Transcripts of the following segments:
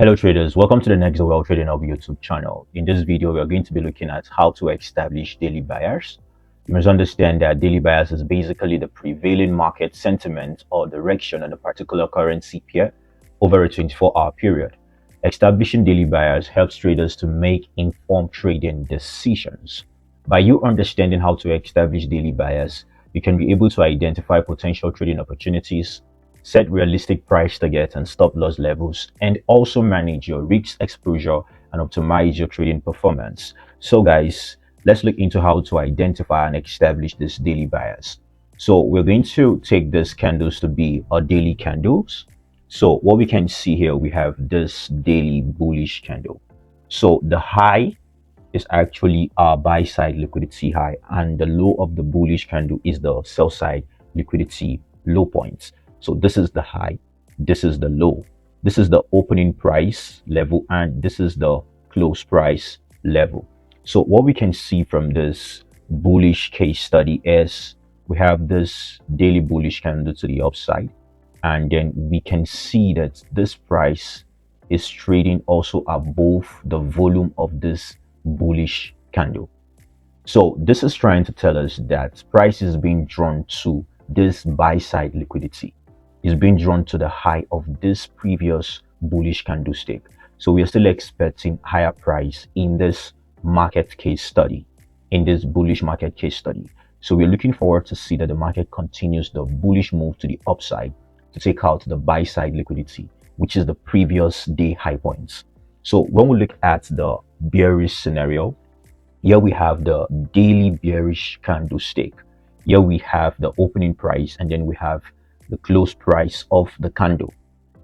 Hello traders, welcome to the Next Level Trading Hub YouTube channel. In this video, we are going to be looking at how to establish daily bias. You must understand that daily bias is basically the prevailing market sentiment or direction on a particular currency pair over a 24-hour period. Establishing daily bias helps traders to make informed trading decisions. By you understanding how to establish daily bias, you can be able to identify potential trading opportunities, set realistic price targets and stop loss levels, and also manage your risk exposure and optimize your trading performance. So guys, let's look into how to identify and establish this daily bias. So we're going to take these candles to be our daily candles. So what we can see here, we have this daily bullish candle. So the high is actually our buy side liquidity high, and the low of the bullish candle is the sell side liquidity low points. So this is the high, this is the low, this is the opening price level, and this is the close price level. So what we can see from this bullish case study is we have this daily bullish candle to the upside, and then we can see that this price is trading also above the volume of this bullish candle. So this is trying to tell us that price is being drawn to this buy side liquidity, is being drawn to the high of this previous bullish candlestick. So we are still expecting higher price in this market case study, in this bullish market case study. So we're looking forward to see that the market continues the bullish move to the upside to take out the buy side liquidity, which is the previous day high points. So when we look at the bearish scenario, here we have the daily bearish candlestick. Here we have the opening price, and then we have the close price of the candle.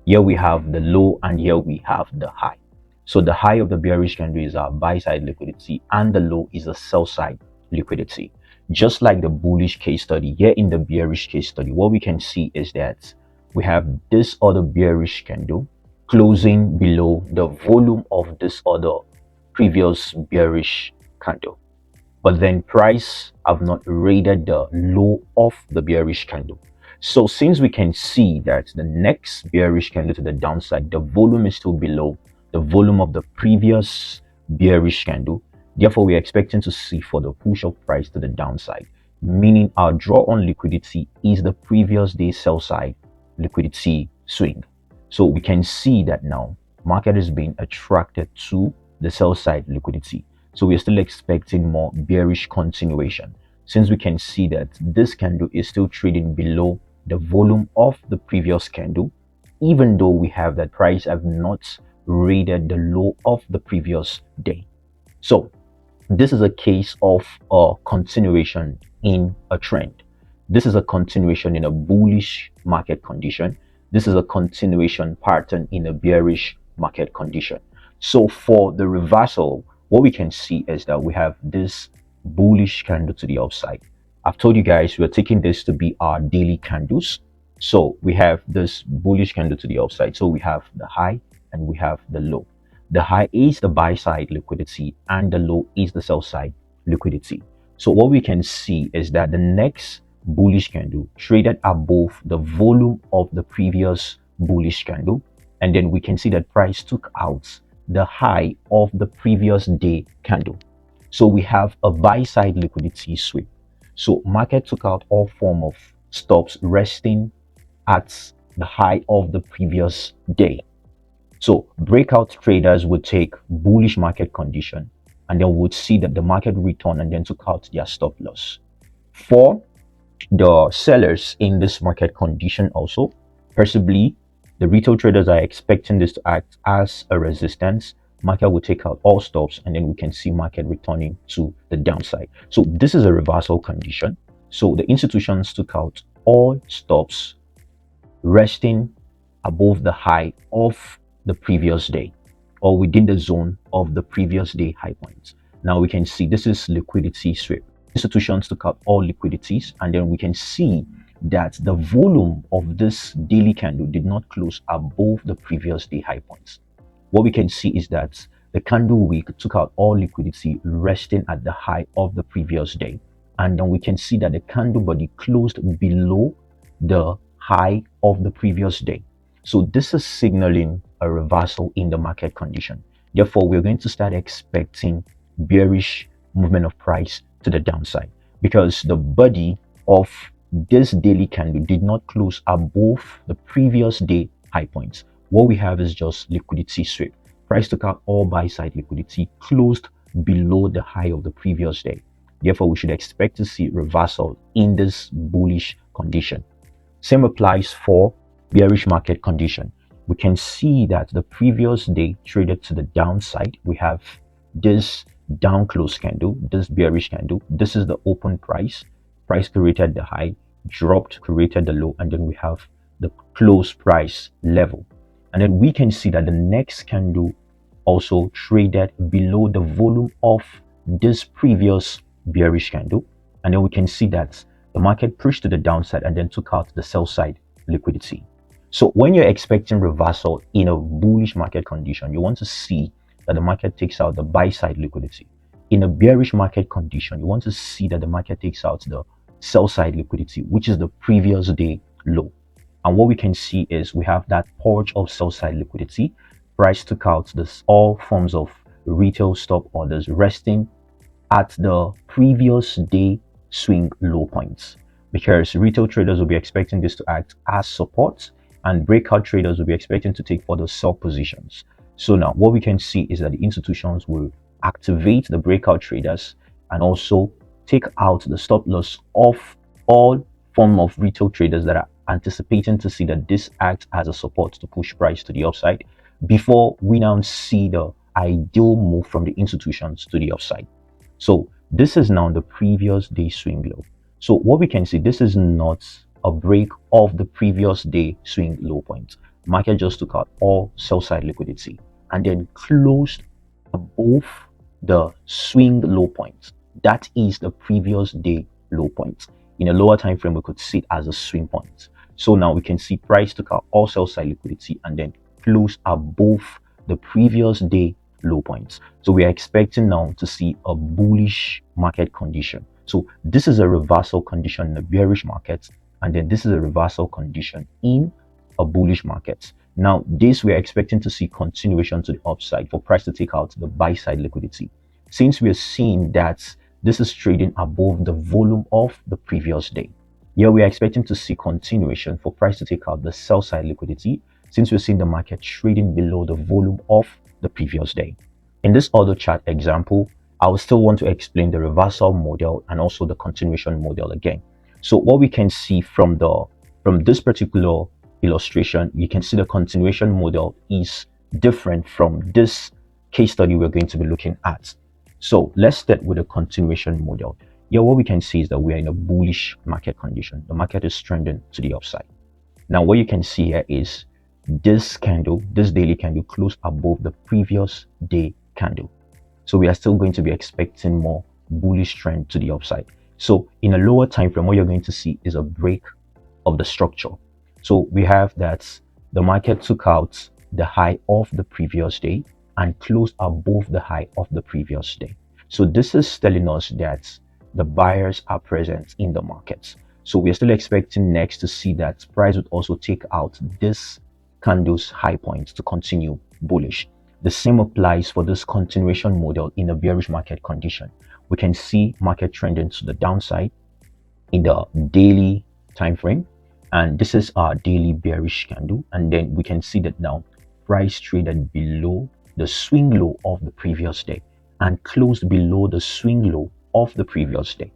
Here we have the low, and here we have the high. So the high of the bearish candle is our buy side liquidity, and the low is a sell side liquidity. Just like the bullish case study, here in the bearish case study, what we can see is that we have this other bearish candle closing below the volume of this other previous bearish candle, but then price have not raided the low of the bearish candle. So since we can see that the next bearish candle to the downside, the volume is still below the volume of the previous bearish candle, therefore we're expecting to see for the push of price to the downside, meaning our draw on liquidity is the previous day sell side liquidity swing. So we can see that now market is being attracted to the sell side liquidity. So we're still expecting more bearish continuation, since we can see that this candle is still trading below the volume of the previous candle, even though we have that price have not raided the low of the previous day. So this is a case of a continuation in a trend. This is a continuation in a bullish market condition. This is a continuation pattern in a bearish market condition. So for the reversal, what we can see is that we have this bullish candle to the upside. I've told you guys we're taking this to be our daily candles. So we have this bullish candle to the upside. So we have the high and we have the low. The high is the buy side liquidity, and the low is the sell side liquidity. So what we can see is that the next bullish candle traded above the volume of the previous bullish candle, and then we can see that price took out the high of the previous day candle. So we have a buy side liquidity sweep. So market took out all form of stops resting at the high of the previous day. So breakout traders would take bullish market condition, and then would see that the market return and then took out their stop loss. For the sellers in this market condition also, possibly the retail traders are expecting this to act as a resistance. Market will take out all stops, and then we can see market returning to the downside. So this is a reversal condition. So the institutions took out all stops resting above the high of the previous day, or within the zone of the previous day high points. Now we can see this is liquidity sweep. Institutions took out all liquidities, and then we can see that the volume of this daily candle did not close above the previous day high points. What we can see is that the candle wick took out all liquidity resting at the high of the previous day, and then we can see that the candle body closed below the high of the previous day. So this is signaling a reversal in the market condition. Therefore, we're going to start expecting bearish movement of price to the downside, because the body of this daily candle did not close above the previous day high points. What we have is just liquidity sweep. Price took out all buy side liquidity, closed below the high of the previous day. Therefore, we should expect to see reversal in this bullish condition. Same applies for bearish market condition. We can see that the previous day traded to the downside. We have this down close candle, this bearish candle. This is the open price. Price created the high, dropped, created the low, and then we have the close price level. And then we can see that the next candle also traded below the volume of this previous bearish candle. And then we can see that the market pushed to the downside and then took out the sell side liquidity. So when you're expecting reversal in a bullish market condition, you want to see that the market takes out the buy side liquidity. In a bearish market condition, you want to see that the market takes out the sell side liquidity, which is the previous day low. And what we can see is we have that purge of sell side liquidity. Price took out this all forms of retail stop orders resting at the previous day swing low points, because retail traders will be expecting this to act as support and breakout traders will be expecting to take further sell positions. So now what we can see is that the institutions will activate the breakout traders and also take out the stop loss of all form of retail traders that are anticipating to see that this acts as a support to push price to the upside, before we now see the ideal move from the institutions to the upside. So this is now the previous day swing low. So what we can see, this is not a break of the previous day swing low point. Market just took out all sell side liquidity and then closed above the swing low point. That is the previous day low point. In a lower time frame, we could see it as a swing point. So now we can see price took out all sell side liquidity and then closed above the previous day low points. So we are expecting now to see a bullish market condition. So this is a reversal condition in the bearish market, and then this is a reversal condition in a bullish market. Now this we are expecting to see continuation to the upside for price to take out the buy side liquidity, since we are seeing that this is trading above the volume of the previous day. Here we are expecting to see continuation for price to take out the sell side liquidity, since we're seeing the market trading below the volume of the previous day. In this auto chart example, I will still want to explain the reversal model and also the continuation model again. So what we can see from this particular illustration, you can see the continuation model is different from this case study we're going to be looking at. So let's start with a continuation model. Here what we can see is that we are in a bullish market condition. The market is trending to the upside. Now what you can see here is this candle, this daily candle, closed above the previous day candle. So we are still going to be expecting more bullish trend to the upside. So in a lower time frame, what you're going to see is a break of the structure. So we have that the market took out the high of the previous day and closed above the high of the previous day. So this is telling us that the buyers are present in the markets. So we're still expecting next to see that price would also take out this candle's high points to continue bullish. The same applies for this continuation model in a bearish market condition. We can see market trending to the downside in the daily time frame, and this is our daily bearish candle, and then we can see that now price traded below the swing low of the previous day and closed below the swing low of the previous day.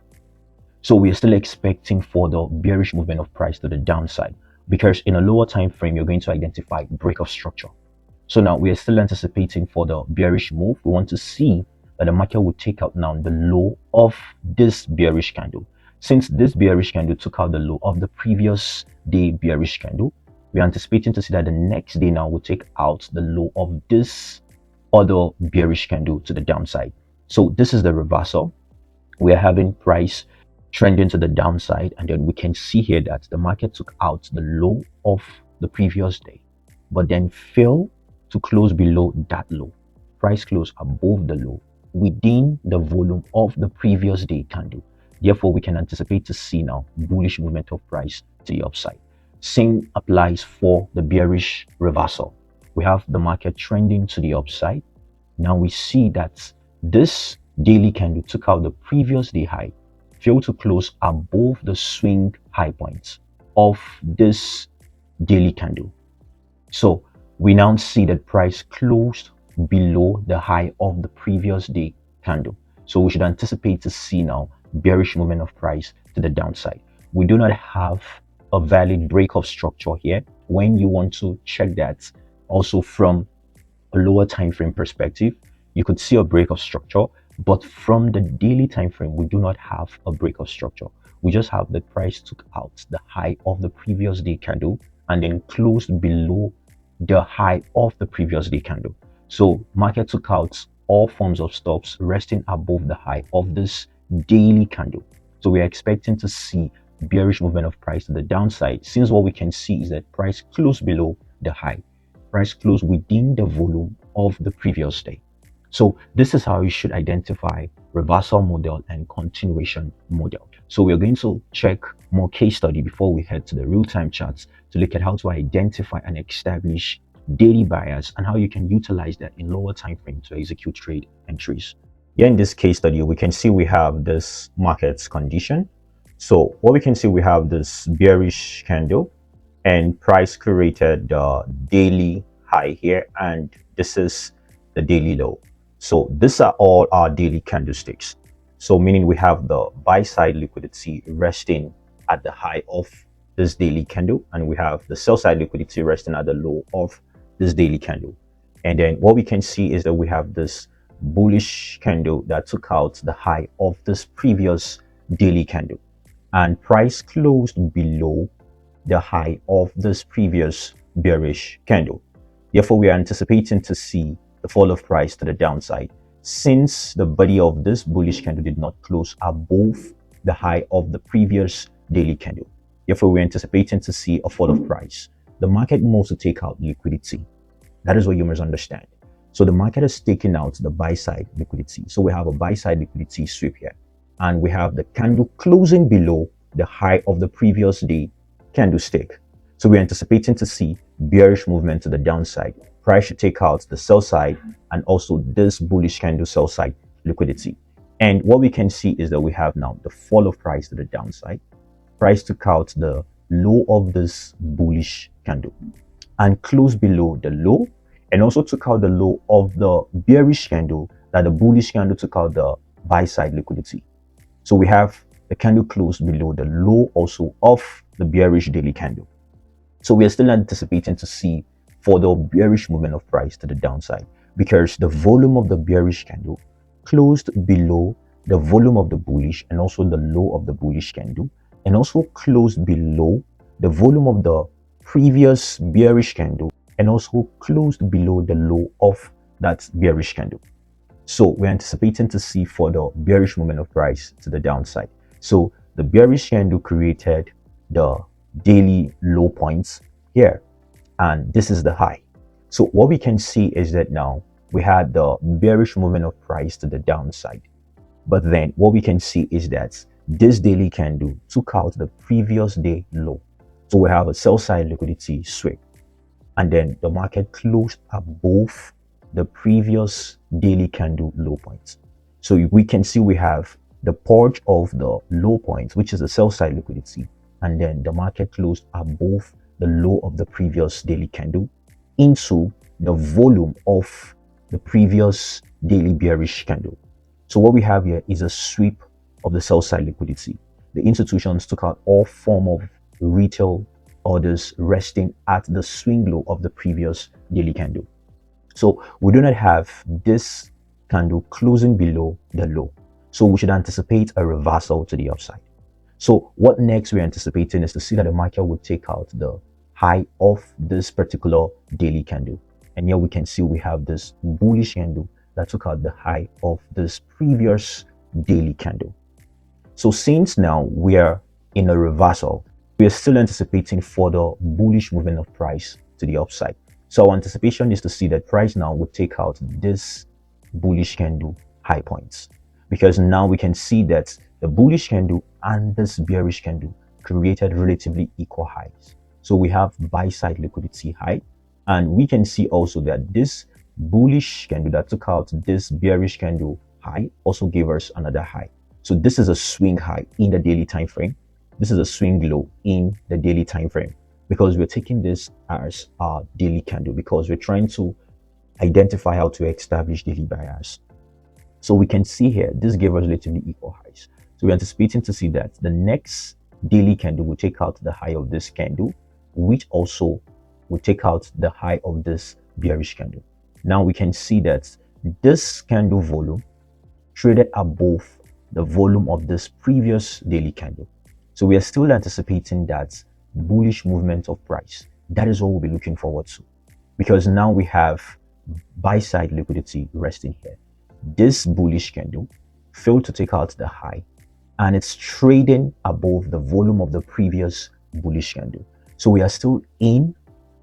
So we are still expecting for the bearish movement of price to the downside, because in a lower time frame you're going to identify break of structure. So now we are still anticipating for the bearish move. We want to see that the market will take out now the low of this bearish candle. Since this bearish candle took out the low of the previous day bearish candle, we're anticipating to see that the next day now will take out the low of this other bearish candle to the downside. So this is the reversal. We are having price trending to the downside, and then we can see here that the market took out the low of the previous day, but then fell to close below that low. Price closed above the low within the volume of the previous day candle. Therefore, we can anticipate to see now bullish movement of price to the upside. Same applies for the bearish reversal. We have the market trending to the upside. Now we see that this daily candle took out the previous day high, failed to close above the swing high points of this daily candle. So we now see that price closed below the high of the previous day candle. So we should anticipate to see now bearish movement of price to the downside. We do not have a valid break of structure here. When you want to check that also from a lower time frame perspective, you could see a break of structure, but from the daily time frame, we do not have a break of structure. We just have the price took out the high of the previous day candle and then closed below the high of the previous day candle. So market took out all forms of stops resting above the high of this daily candle. So we are expecting to see bearish movement of price to the downside, since what we can see is that price closed below the high. Price closed within the volume of the previous day. So this is how you should identify reversal model and continuation model. So we're going to check more case study before we head to the real-time charts to look at how to identify and establish daily bias and how you can utilize that in lower time frame to execute trade entries. Here in this case study, we can see we have this market's condition. So what we can see, we have this bearish candle and price created the daily high here, and this is the daily low. So these are all our daily candlesticks. So meaning we have the buy side liquidity resting at the high of this daily candle, and we have the sell side liquidity resting at the low of this daily candle. And then what we can see is that we have this bullish candle that took out the high of this previous daily candle, and price closed below the high of this previous bearish candle. Therefore, we are anticipating to see the fall of price to the downside, since the body of this bullish candle did not close above the high of the previous daily candle. Therefore, we're anticipating to see a fall of price. The market moves to take out liquidity. That is what you must understand. So the market is taking out the buy side liquidity. So we have a buy side liquidity sweep here, and we have the candle closing below the high of the previous day candlestick. So we're anticipating to see bearish movement to the downside. Price should take out the sell side and also this bullish candle sell side liquidity. And what we can see is that we have now the fall of price to the downside. Price took out the low of this bullish candle and closed below the low, and also took out the low of the bearish candle that the bullish candle took out the buy side liquidity. So we have the candle closed below the low also of the bearish daily candle. So we are still anticipating to see further bearish movement of price to the downside, because the volume of the bearish candle closed below the volume of the bullish and also the low of the bullish candle, and also closed below the volume of the previous bearish candle, and also closed below the low of that bearish candle. So we're anticipating to see further bearish movement of price to the downside. So the bearish candle created the daily low points here, and this is the high. So what we can see is that now we had the bearish movement of price to the downside, but then what we can see is that this daily candle took out the previous day low. So we have a sell side liquidity sweep, and then the market closed above the previous daily candle low points. So we can see we have the purge of the low points, which is the sell side liquidity, and then the market closed above the low of the previous daily candle into the volume of the previous daily bearish candle. So what we have here is a sweep of the sell side liquidity. The institutions took out all form of retail orders resting at the swing low of the previous daily candle. So we do not have this candle closing below the low. So we should anticipate a reversal to the upside. So what next we're anticipating is to see that the market would take out the high of this particular daily candle. And here we can see we have this bullish candle that took out the high of this previous daily candle. So since now we are in a reversal, we are still anticipating further bullish movement of price to the upside. So our anticipation is to see that price now would take out this bullish candle high points, because now we can see that the bullish candle and this bearish candle created relatively equal highs. So we have buy side liquidity high, and we can see also that this bullish candle that took out this bearish candle high also gave us another high. So this is a swing high in the daily time frame. This is a swing low in the daily time frame, because we're taking this as our daily candle, because we're trying to identify how to establish daily bias. So we can see here, this gave us relatively equal highs. So we're anticipating to see that the next daily candle will take out the high of this candle, which also will take out the high of this bearish candle. Now we can see that this candle volume traded above the volume of this previous daily candle. So we are still anticipating that bullish movement of price. That is what we'll be looking forward to, because now we have buy side liquidity resting here. This bullish candle failed to take out the high, and it's trading above the volume of the previous bullish candle. So we are still in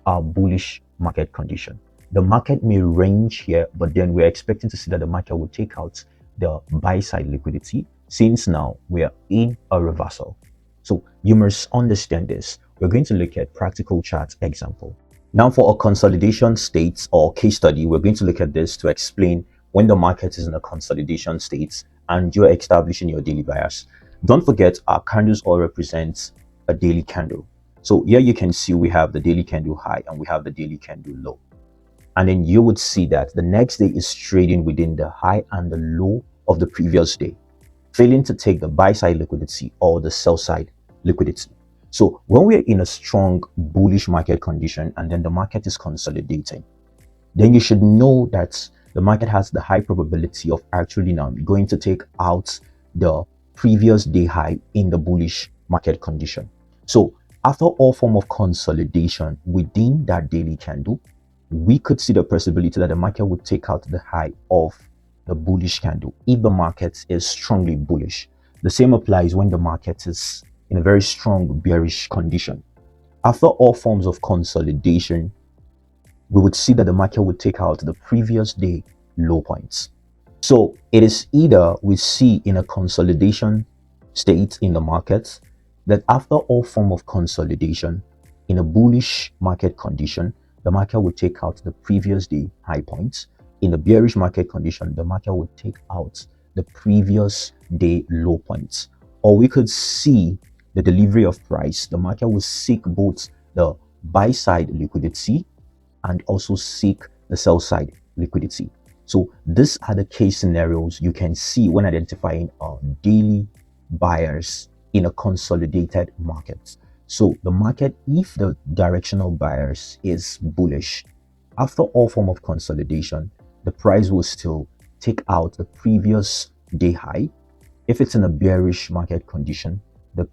a bullish market condition. The market may range here, but then we're expecting to see that the market will take out the buy side liquidity, since now we are in a reversal. So you must understand this. We're going to look at practical chart example. Now for a consolidation state or case study, we're going to look at this to explain when the market is in a consolidation state and you're establishing your daily bias. Don't forget, our candles all represent a daily candle. So here you can see we have the daily candle high and we have the daily candle low. And then you would see that the next day is trading within the high and the low of the previous day, failing to take the buy side liquidity or the sell side liquidity. So when we're in a strong bullish market condition and then the market is consolidating, then you should know that the market has the high probability of actually now going to take out the previous day high in the bullish market condition. So after all form of consolidation within that daily candle, we could see the possibility that the market would take out the high of the bullish candle if the market is strongly bullish. The same applies when the market is in a very strong bearish condition. After all forms of consolidation, we would see that the market would take out the previous day low points. So it is either we see in a consolidation state in the markets that after all form of consolidation in a bullish market condition, the market would take out the previous day high points. In a bearish market condition, the market would take out the previous day low points. Or we could see the delivery of price. The market will seek both the buy side liquidity and also seek the sell side liquidity. So these are the case scenarios you can see when identifying daily buyers in a consolidated market. So the market, if the directional bias is bullish, after all form of consolidation, the price will still take out the previous day high. If it's in a bearish market condition, the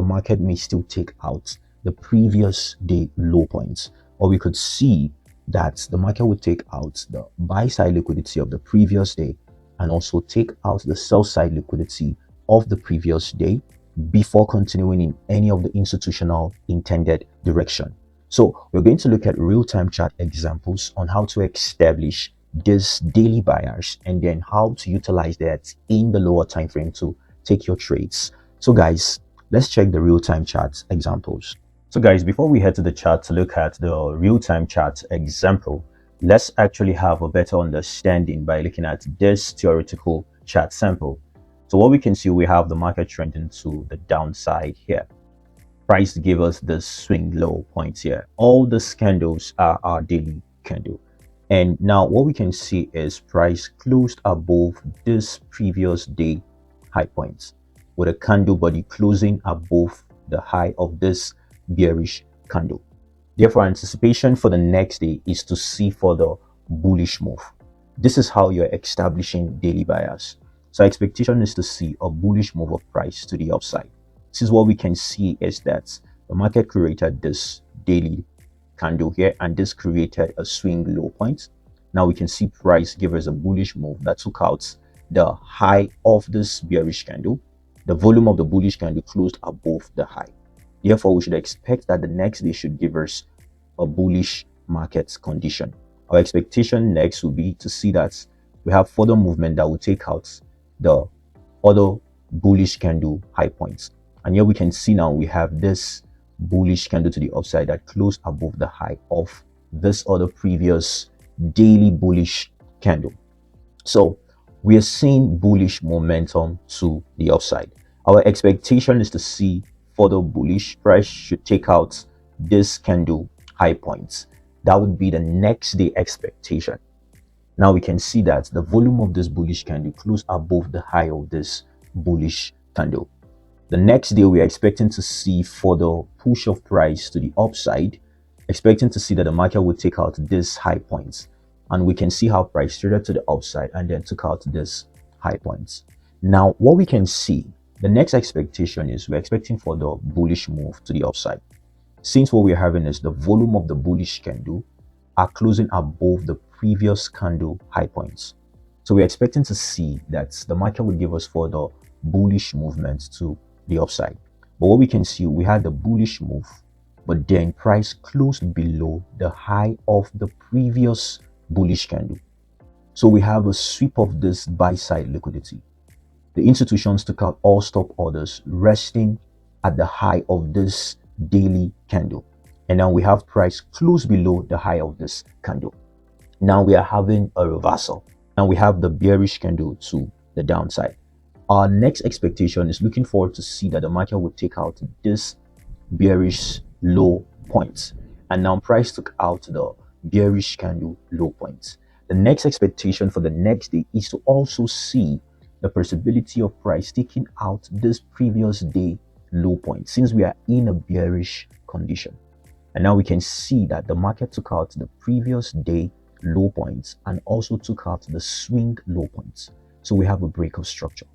market may still take out the previous day low points. Or we could see that the market would take out the buy side liquidity of the previous day and also take out the sell side liquidity of the previous day before continuing in any of the institutional intended direction. So we're going to look at real-time chart examples on how to establish this daily bias and then how to utilize that in the lower time frame to take your trades. So guys, let's check the real-time chart examples. So guys, before we head to the chart to look at the real-time chart example, let's actually have a better understanding by looking at this theoretical chart sample. So what we can see, we have the market trending to the downside here. Price gave us the swing low points here. All the candles are our daily candle. And now what we can see is price closed above this previous day high points with a candle body closing above the high of this bearish candle. Therefore, anticipation for the next day is to see further bullish move. This is how you're establishing daily bias. So expectation is to see a bullish move of price to the upside. This is what we can see is that the market created this daily candle here and this created a swing low point. Now we can see price give us a bullish move that took out the high of this bearish candle. The volume of the bullish candle closed above the high. Therefore, we should expect that the next day should give us a bullish market condition. Our expectation next will be to see that we have further movement that will take out the other bullish candle high points. And here we can see now we have this bullish candle to the upside that closed above the high of this other previous daily bullish candle. So we are seeing bullish momentum to the upside. Our expectation is to see further bullish. Price should take out this candle high points. That would be the next day expectation. Now we can see that the volume of this bullish candle closed above the high of this bullish candle. The next day, we are expecting to see further push of price to the upside, expecting to see that the market will take out this high points. And we can see how price traded to the upside and then took out this high points. Now, what we can see, the next expectation is we're expecting for the bullish move to the upside. Since what we're having is the volume of the bullish candle are closing above the previous candle high points. So we're expecting to see that the market will give us further bullish movements to the upside. But what we can see, we had the bullish move, but then price closed below the high of the previous bullish candle. So we have a sweep of this buy side liquidity. The institutions took out all stop orders resting at the high of this daily candle. And now we have price close below the high of this candle. Now we are having a reversal and we have the bearish candle to the downside. Our next expectation is looking forward to see that the market will take out this bearish low point. And now price took out the bearish candle low point. The next expectation for the next day is to also see the possibility of price taking out this previous day low point, since we are in a bearish condition. And now we can see that the market took out the previous day low points and also took out the swing low points. So we have a break of structure.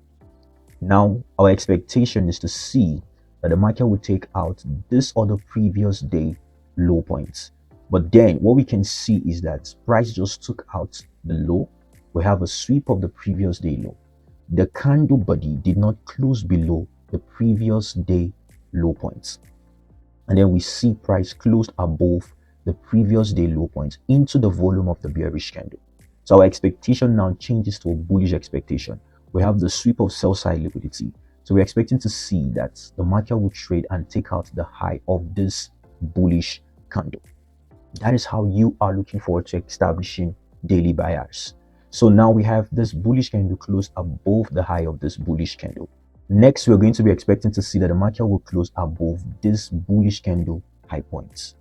Now our expectation is to see that the market will take out this other previous day low points. But then what we can see is that price just took out the low. We have a sweep of the previous day low. The candle body did not close below the previous day low points. And then we see price closed above the previous day low points into the volume of the bearish candle. So our expectation now changes to a bullish expectation. We have the sweep of sell side liquidity. So we're expecting to see that the market will trade and take out the high of this bullish candle. That is how you are looking forward to establishing daily buyers. So now we have this bullish candle close above the high of this bullish candle. Next, we're going to be expecting to see that the market will close above this bullish candle high points.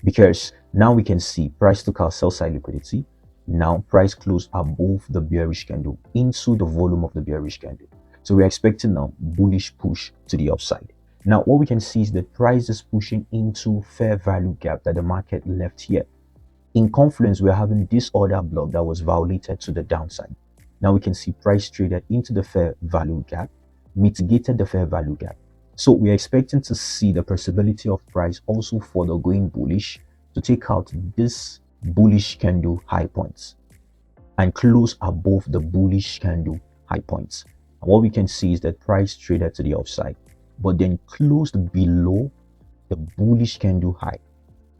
Because now we can see price took out sell side liquidity. Now price closed above the bearish candle into the volume of the bearish candle. So we're expecting now bullish push to the upside. Now what we can see is that price is pushing into fair value gap that the market left here. In confluence, we're having this order block that was violated to the downside. Now we can see price traded into the fair value gap, mitigated the fair value gap. So we're expecting to see the possibility of price also further going bullish to take out this bullish candle high points and close above the bullish candle high points. And what we can see is that price traded to the upside, but then closed below the bullish candle high.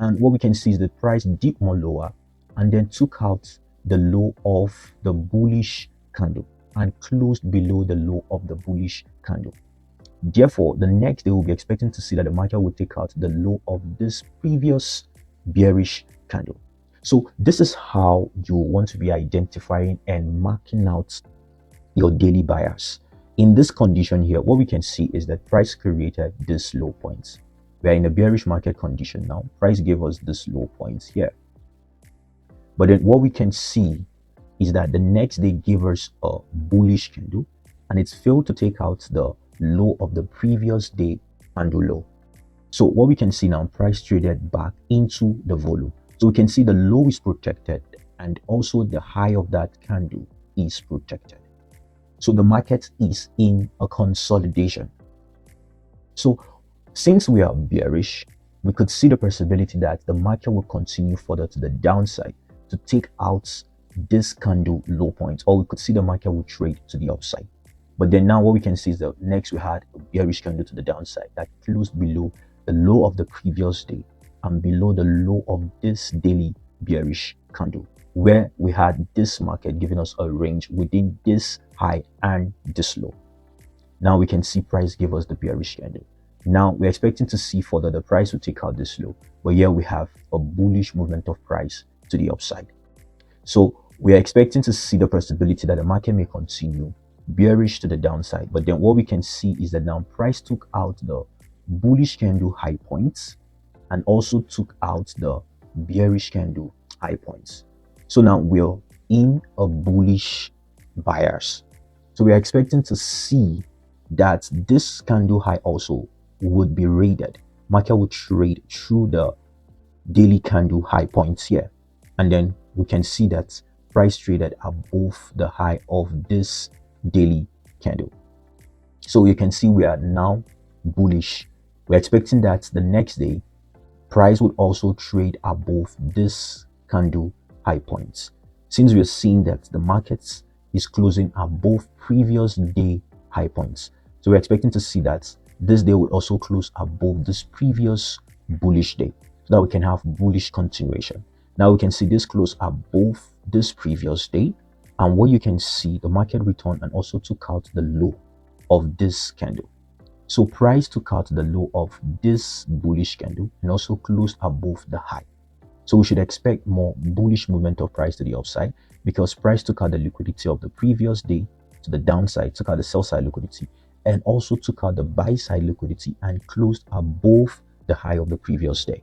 And what we can see is the price dipped more lower and then took out the low of the bullish candle and closed below the low of the bullish candle. Therefore, the next day we'll be expecting to see that the market will take out the low of this previous bearish candle. So this is how you want to be identifying and marking out your daily buyers. In this condition here, what we can see is that price created this low points. We are in a bearish market condition now. Price gave us this low points here. But then what we can see is that the next day gave us a bullish candle and it's failed to take out the low of the previous day candle low. So what we can see now, price traded back into the volume. So we can see the low is protected and also the high of that candle is protected. So the market is in a consolidation. So since we are bearish, we could see the possibility that the market will continue further to the downside to take out this candle low point, or we could see the market will trade to the upside. But then now what we can see is that next we had a bearish candle to the downside that closed below the low of the previous day and below the low of this daily bearish candle, where we had this market giving us a range within this high and this low. Now we can see price give us the bearish candle. Now we're expecting to see further the price will take out this low, but here we have a bullish movement of price to the upside. So we are expecting to see the possibility that the market may continue bearish to the downside. But then what we can see is that now price took out the bullish candle high points and also took out the bearish candle high points. So now we're in a bullish bias. So we are expecting to see that this candle high also would be raided. Market would trade through the daily candle high points here, and then we can see that price traded above the high of this daily candle. So you can see we are now bullish. We're expecting that the next day price would also trade above this candle high points. Since we're seeing that the markets is closing above previous day high points, so we're expecting to see that this day will also close above this previous bullish day, so that we can have bullish continuation. Now we can see this close above this previous day, and what you can see, the market returned and also took out the low of this candle. So price took out the low of this bullish candle and also closed above the high. So we should expect more bullish movement of price to the upside, because price took out the liquidity of the previous day to the downside, took out the sell side liquidity, and also took out the buy side liquidity and closed above the high of the previous day.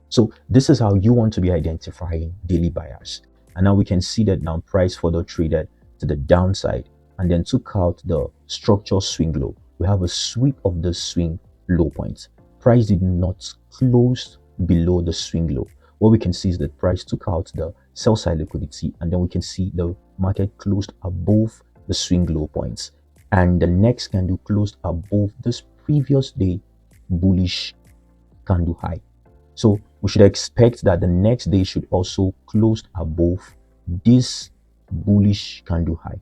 So this is how you want to be identifying daily buyers. And now we can see that now price further traded to the downside and then took out the structural swing low. We have a sweep of the swing low points. Price did not close below the swing low. What we can see is that price took out the sell side liquidity, and then we can see the market closed above the swing low points, and the next candle closed above this previous day bullish candle high. So we should expect that the next day should also close above this bullish candle high.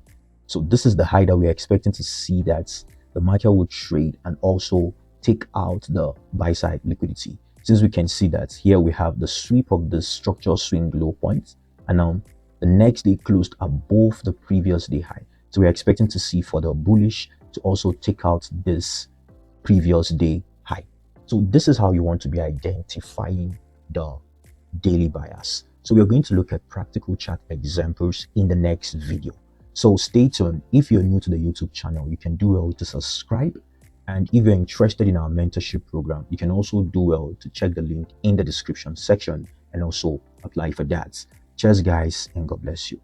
So this is the high that we are expecting to see, that the market will trade and also take out the buy side liquidity. Since we can see that here we have the sweep of the structural swing low points, and now the next day closed above the previous day high. So we're expecting to see for the bullish to also take out this previous day high. So this is how you want to be identifying the daily bias. So we're going to look at practical chart examples in the next video. So stay tuned. If you're new to the YouTube channel, you can do well to subscribe. And if you're interested in our mentorship program, you can also do well to check the link in the description section and also apply for that. Cheers, guys, and God bless you.